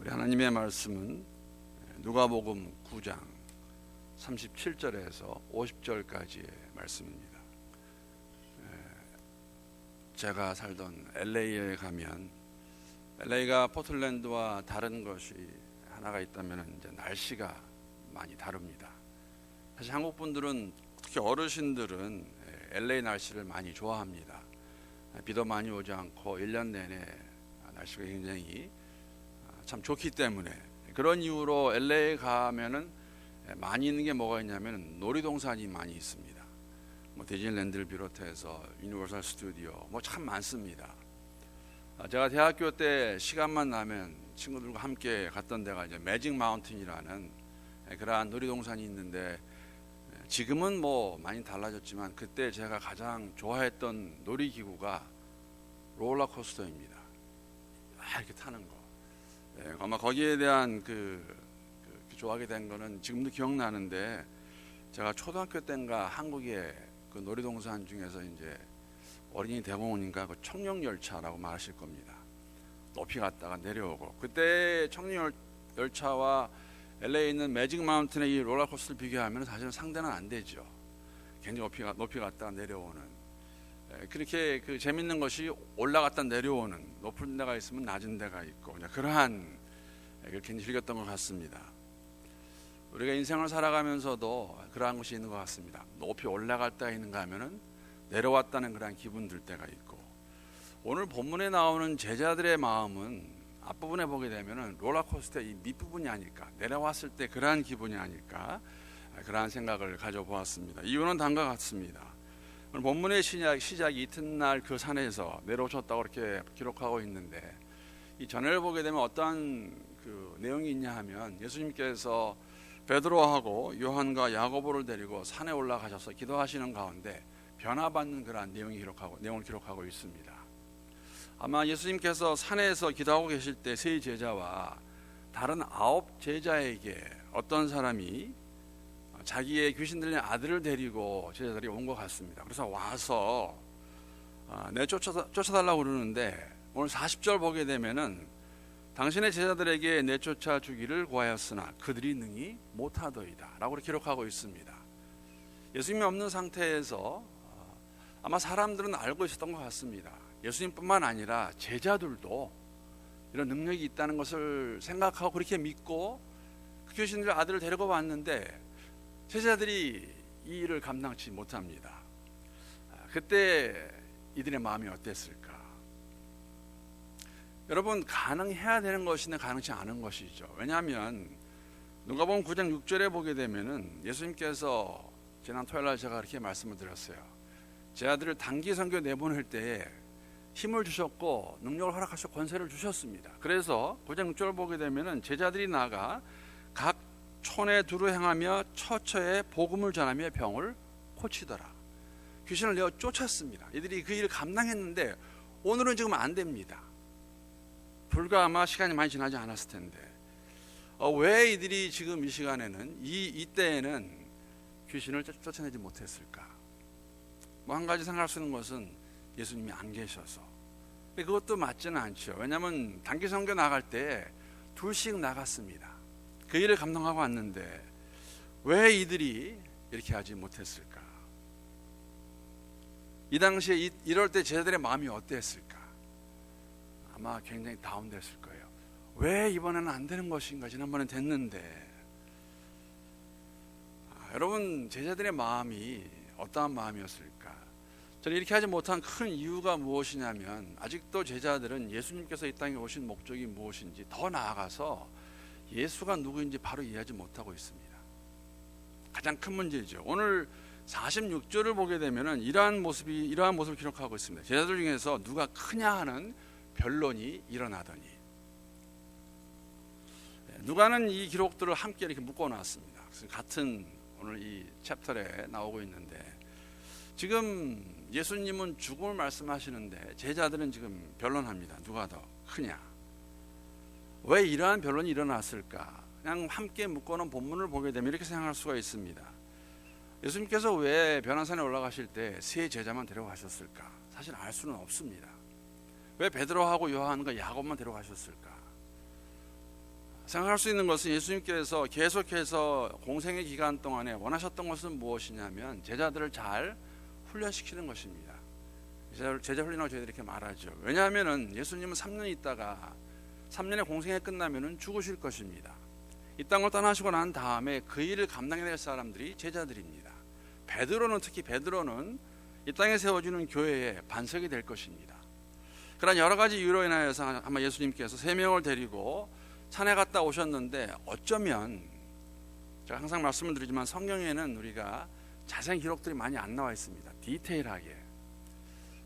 우리 하나님의 말씀은 누가복음 9장 37절에서 50절까지의 말씀입니다. 제가 살던 LA에 가면 LA가 포틀랜드와 다른 것이 하나가 있다면 이제 날씨가 많이 다릅니다. 사실 한국 분들은 특히 어르신들은 LA 날씨를 많이 좋아합니다. 비도 많이 오지 않고 1년 내내 날씨가 굉장히 참 좋기 때문에 그런 이유로 LA 가면은 많이 있는 게 뭐가 있냐면 놀이동산이 많이 있습니다. 뭐 디즈니랜드를 비롯해서 유니버설 스튜디오 뭐 참 많습니다. 제가 대학교 때 시간만 나면 친구들과 함께 갔던 데가 이제 매직 마운틴이라는 그러한 놀이동산이 있는데 지금은 뭐 많이 달라졌지만 그때 제가 가장 좋아했던 놀이기구가 롤러코스터입니다. 이렇게 타는 거. 아마 거기에 대한 좋아하게 된 거는 지금도 기억나는데 제가 초등학교 때인가 한국의 그 놀이동산 중에서 이제 어린이 대공원인가 그 청룡열차라고 말하실 겁니다. 높이 갔다가 내려오고 그때 청룡열차와 LA에 있는 매직 마운틴의 이 롤러코스터를 비교하면 사실은 상대는 안 되죠. 굉장히 높이 갔다가 내려오는 그렇게 재밌는 것이 올라갔다 내려오는 높은 데가 있으면 낮은 데가 있고 그러한 굉장히 즐겼던 것 같습니다. 우리가 인생을 살아가면서도 그러한 것이 있는 것 같습니다. 높이 올라갔다 있는가 하면은 내려왔다는 그러한 기분 들 때가 있고 오늘 본문에 나오는 제자들의 마음은 앞부분에 보게 되면은 롤러코스터의 이 밑부분이 아닐까 내려왔을 때 그러한 기분이 아닐까 그러한 생각을 가져보았습니다. 이유는 다음과 같습니다. 오늘 본문의 시작이 이튿날 그 산에서 내려오셨다고 이렇게 기록하고 있는데 이 전해를 보게 되면 어떠한 내용이 있냐 하면 예수님께서 베드로하고 요한과 야고보를 데리고 산에 올라가셔서 기도하시는 가운데 변화받는 그러한 내용을 기록하고 있습니다. 아마 예수님께서 산에서 기도하고 계실 때 세 제자와 다른 9 제자에게 어떤 사람이 자기의 귀신 들린 아들을 데리고 제자들이 온 것 같습니다. 그래서 와서 쫓아달라고 그러는데 오늘 40절 보게 되면은 당신의 제자들에게 내쫓아 주기를 구하였으나 그들이 능히 못하더이다 라고 기록하고 있습니다. 예수님이 없는 상태에서 아마 사람들은 알고 있었던 것 같습니다. 예수님뿐만 아니라 제자들도 이런 능력이 있다는 것을 생각하고 그렇게 믿고 그 귀신들 아들을 데리고 왔는데 제자들이 이 일을 감당치 못합니다. 그때 이들의 마음이 어땠을까? 여러분 가능해야 되는 것인데 가능치 않은 것이죠. 왜냐하면 누가복음 9장 6절에 보게 되면은 예수님께서 지난 토요일날 제가 그렇게 말씀을 드렸어요. 제 아들을 단기 선교 내보낼 때에 힘을 주셨고 능력을 허락하시고 권세를 주셨습니다. 그래서 9장 6절을 보게 되면은 제자들이 나가 각 촌에 두루 행하며 처처에 복음을 전하며 병을 고치더라. 귀신을 내어 쫓았습니다. 이들이 그 일을 감당했는데 오늘은 지금 안 됩니다. 불과 아마 시간이 많이 지나지 않았을 텐데 왜 이들이 지금 이 시간에는 이때에는 귀신을 쫓아내지 못했을까? 뭐 한 가지 생각할 수 있는 것은 예수님이 안 계셔서. 그것도 맞지는 않죠. 왜냐하면 단기 선교 나갈 때 둘씩 나갔습니다. 그 일을 감당하고 왔는데 왜 이들이 이렇게 하지 못했을까? 이 당시에 이럴 때 제자들의 마음이 어땠을까? 아마 굉장히 다운됐을 거예요. 왜 이번에는 안 되는 것인가? 지난번엔 됐는데. 여러분 제자들의 마음이 어떠한 마음이었을까? 저는 이렇게 하지 못한 큰 이유가 무엇이냐면 아직도 제자들은 예수님께서 이 땅에 오신 목적이 무엇인지 더 나아가서 예수가 누구인지 바로 이해하지 못하고 있습니다. 가장 큰 문제죠. 오늘 46절을 보게 되면은 이러한 모습을 기록하고 있습니다. 제자들 중에서 누가 크냐 하는 변론이 일어나더니 누가는 이 기록들을 함께 이렇게 묶어놨습니다. 같은 오늘 이 챕터에 나오고 있는데 지금 예수님은 죽음을 말씀하시는데 제자들은 지금 변론합니다. 누가 더 크냐? 왜 이러한 변론이 일어났을까? 그냥 함께 묶어놓은 본문을 보게 되면 이렇게 생각할 수가 있습니다. 예수님께서 왜 변화산에 올라가실 때 세 제자만 데려가셨을까? 사실 알 수는 없습니다. 왜 베드로하고 요한과 야곱만 데려가셨을까? 생각할 수 있는 것은 예수님께서 계속해서 공생의 기간 동안에 원하셨던 것은 무엇이냐면 제자들을 잘 훈련시키는 것입니다. 제자 훈련이라고 저희들이 이렇게 말하죠. 왜냐하면 예수님은 3년 있다가 3년의 공생이 끝나면 죽으실 것입니다. 이 땅을 떠나시고 난 다음에 그 일을 감당해야 될 사람들이 제자들입니다. 특히 베드로는 이 땅에 세워지는 교회의 반석이 될 것입니다. 그런 여러 가지 이유로 인하여서 아마 예수님께서 3명을 데리고 산에 갔다 오셨는데, 어쩌면 제가 항상 말씀을 드리지만 성경에는 우리가 자세한 기록들이 많이 안 나와 있습니다. 디테일하게.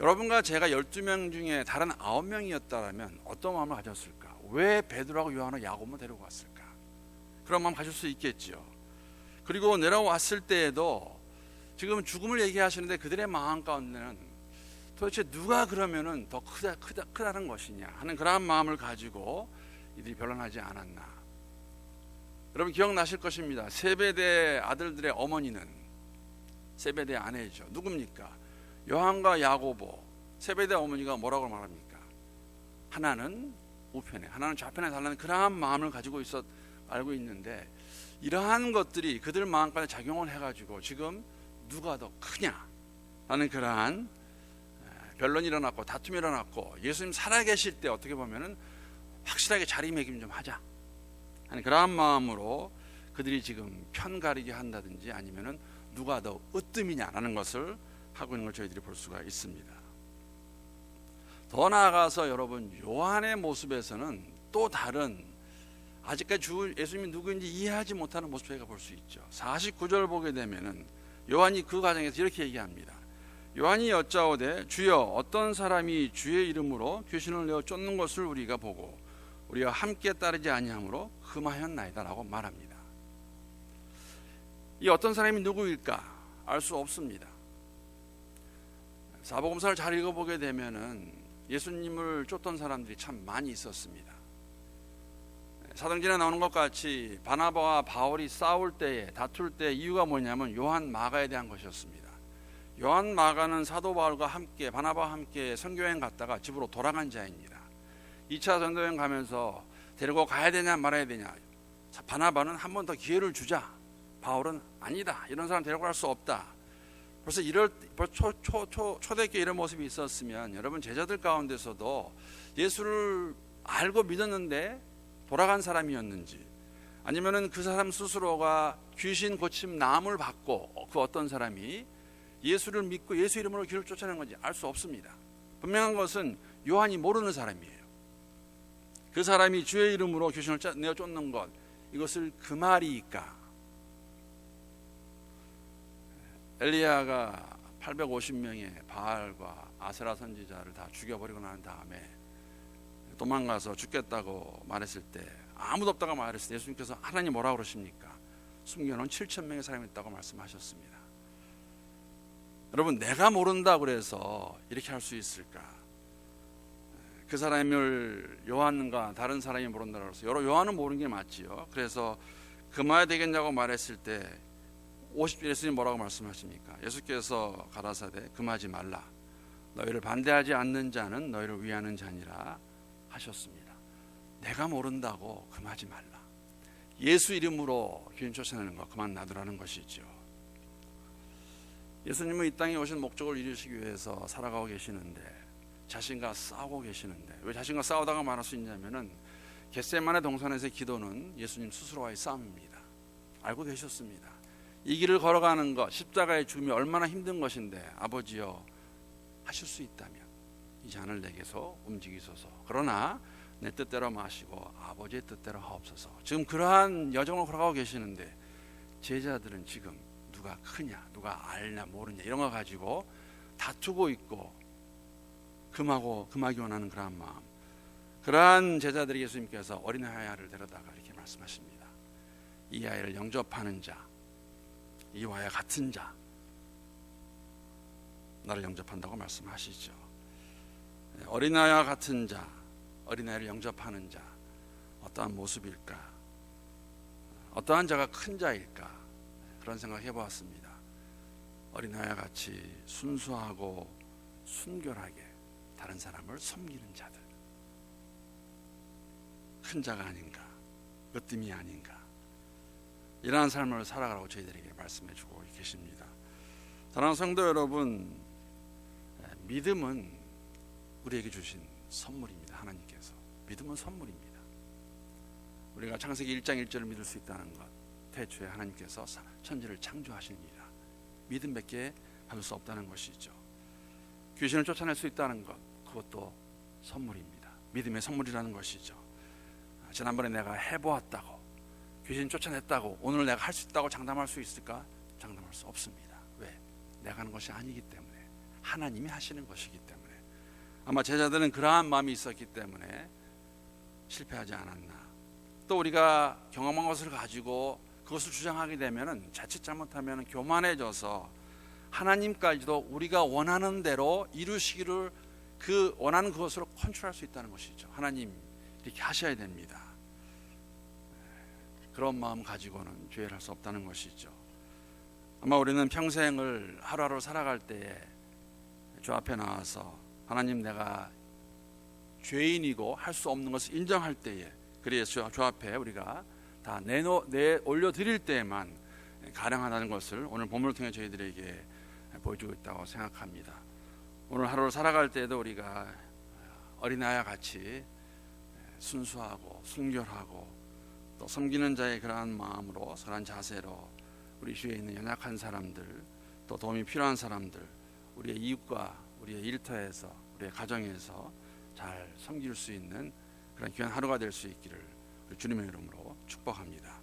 여러분과 제가 12명 중에 다른 9명이었다면 어떤 마음을 가졌을까? 왜 베드로하고 요한을 야고보만 데리고 왔을까? 그런 마음 가질 수 있겠죠. 그리고 내려왔을 때에도 지금 죽음을 얘기하시는데 그들의 마음 가운데는 도대체 누가 그러면은 더 크다는 것이냐 하는 그러한 마음을 가지고 이들이 변론하지 않았나. 여러분 기억나실 것입니다. 세베대 아들들의 어머니는 세베대 아내죠. 누굽니까? 요한과 야고보. 세베대 어머니가 뭐라고 말합니까? 하나는 우편에, 하나는 좌편에 달라는 그러한 마음을 가지고 알고 있는데, 이러한 것들이 그들 마음까지 작용을 해가지고 지금 누가 더 크냐 하는 그러한 변론이 일어났고 다툼이 일어났고, 예수님 살아계실 때 어떻게 보면은 확실하게 자리매김 좀 하자 하는 그러한 마음으로 그들이 지금 편 가리게 한다든지 아니면은 누가 더 으뜸이냐라는 것을 하고 있는 걸 저희들이 볼 수가 있습니다. 더 나아가서 여러분, 요한의 모습에서는 또 다른, 아직까지 예수님이 누구인지 이해하지 못하는 모습을 저희가 볼 수 있죠. 49절 보게 되면은 요한이 그 과정에서 이렇게 얘기합니다. 요한이 여짜오되 주여 어떤 사람이 주의 이름으로 귀신을 내어 쫓는 것을 우리가 보고 우리와 함께 따르지 아니하므로 금하였나이다 라고 말합니다. 이 어떤 사람이 누구일까 알 수 없습니다. 사복음서를 잘 읽어보게 되면은 예수님을 쫓던 사람들이 참 많이 있었습니다. 사도행전에 나오는 것 같이 바나바와 바울이 싸울 때에, 다툴 때 이유가 뭐냐면 요한 마가에 대한 것이었습니다. 요한 마가는 사도 바울과 함께, 바나바와 함께 선교여행 갔다가 집으로 돌아간 자입니다. 2차 전도여행 가면서 데리고 가야 되냐 말아야 되냐. 바나바는 한 번 더 기회를 주자. 바울은 아니다. 이런 사람 데리고 갈 수 없다. 벌써 초대교회 이런 모습이 있었으면 여러분 제자들 가운데서도 예수를 알고 믿었는데 돌아간 사람이었는지, 아니면은 그 사람 스스로가 귀신 고침 남을 받고 그 어떤 사람이 예수를 믿고 예수 이름으로 귀를 쫓아낸 건지 알 수 없습니다. 분명한 것은 요한이 모르는 사람이에요. 그 사람이 주의 이름으로 귀신을 내어 쫓는 것, 이것을 그 말이니까. 엘리야가 850명의 바알과 아세라 선지자를 다 죽여버리고 난 다음에 도망가서 죽겠다고 말했을 때, 아무도 없다고 말했을 때 예수님께서 하나님 뭐라고 그러십니까? 숨겨놓은 7,000명의 사람이 있다고 말씀하셨습니다. 여러분, 내가 모른다 그래서 이렇게 할 수 있을까? 그 사람을 요한과 다른 사람이 모른다고 해서 요한은 모르는 게 맞지요. 그래서 금하야 되겠냐고 말했을 때 50절 예수님 뭐라고 말씀하십니까? 예수께서 가라사대 금하지 말라. 너희를 반대하지 않는 자는 너희를 위하는 자니라 하셨습니다. 내가 모른다고 금하지 말라. 예수 이름으로 귀신 쫓아내는 거 그만 놔두라는 것이죠. 예수님은 이 땅에 오신 목적을 이루시기 위해서 살아가고 계시는데, 자신과 싸우고 계시는데, 왜 자신과 싸우다가 말할 수 있냐면은 겟세마네 동산에서의 기도는 예수님 스스로와의 싸움입니다. 알고 계셨습니다. 이 길을 걸어가는 것, 십자가의 죽음이 얼마나 힘든 것인데, 아버지여 하실 수 있다면 이 잔을 내게서 움직이소서. 그러나 내 뜻대로 마시고 아버지의 뜻대로 하옵소서. 지금 그러한 여정을 걸어가고 계시는데, 제자들은 지금 누가 크냐, 누가 알냐 모르냐 이런 거 가지고 다투고 있고 금하기 원하는 그러한 마음, 그러한 제자들이 예수님께서 어린아이를 데려다가 이렇게 말씀하십니다. 이 아이를 영접하는 자, 이와야 같은 자, 나를 영접한다고 말씀하시죠. 어린아이와 같은 자, 어린아이를 영접하는 자, 어떠한 모습일까? 어떠한 자가 큰 자일까? 그런 생각 해보았습니다. 어린아이와 같이 순수하고 순결하게 다른 사람을 섬기는 자들, 큰 자가 아닌가 으뜸이 아닌가. 이러한 삶을 살아가라고 저희들에게 말씀해 주고 계십니다. 사랑하는 성도 여러분, 믿음은 우리에게 주신 선물입니다. 하나님께서. 믿음은 선물입니다. 우리가 창세기 1장 1절을 믿을 수 있다는 것, 태초에 하나님께서 천지를 창조하십니다. 믿음밖에 받을 수 없다는 것이죠. 귀신을 쫓아낼 수 있다는 것, 그것도 선물입니다. 믿음의 선물이라는 것이죠. 지난번에 내가 해보았다고, 귀신 쫓아냈다고, 오늘 내가 할 수 있다고 장담할 수 있을까? 장담할 수 없습니다. 왜? 내가 하는 것이 아니기 때문에, 하나님이 하시는 것이기 때문에. 아마 제자들은 그러한 마음이 있었기 때문에 실패하지 않았나. 또 우리가 경험한 것을 가지고 그것을 주장하게 되면 자칫 잘못하면 교만해져서 하나님까지도 우리가 원하는 대로 이루시기를 그 원하는 그것으로 컨트롤할 수 있다는 것이죠. 하나님 이렇게 하셔야 됩니다. 그런 마음 가지고는 죄를 할 수 없다는 것이죠. 아마 우리는 평생을 하루하루 살아갈 때에 주 앞에 나와서 하나님 내가 죄인이고 할 수 없는 것을 인정할 때에, 그래서 주 앞에 우리가 다 올려드릴 때에만 가능하다는 것을 오늘 본문을 통해 저희들에게 보여주고 있다고 생각합니다. 오늘 하루를 살아갈 때에도 우리가 어린아이와 같이 순수하고 순결하고 또 섬기는 자의 그러한 마음으로 선한 자세로 우리 주위에 있는 연약한 사람들, 또 도움이 필요한 사람들, 우리의 이웃과 우리의 일터에서, 우리의 가정에서 잘 섬길 수 있는 그런 귀한 하루가 될 수 있기를 주님의 이름으로 축복합니다.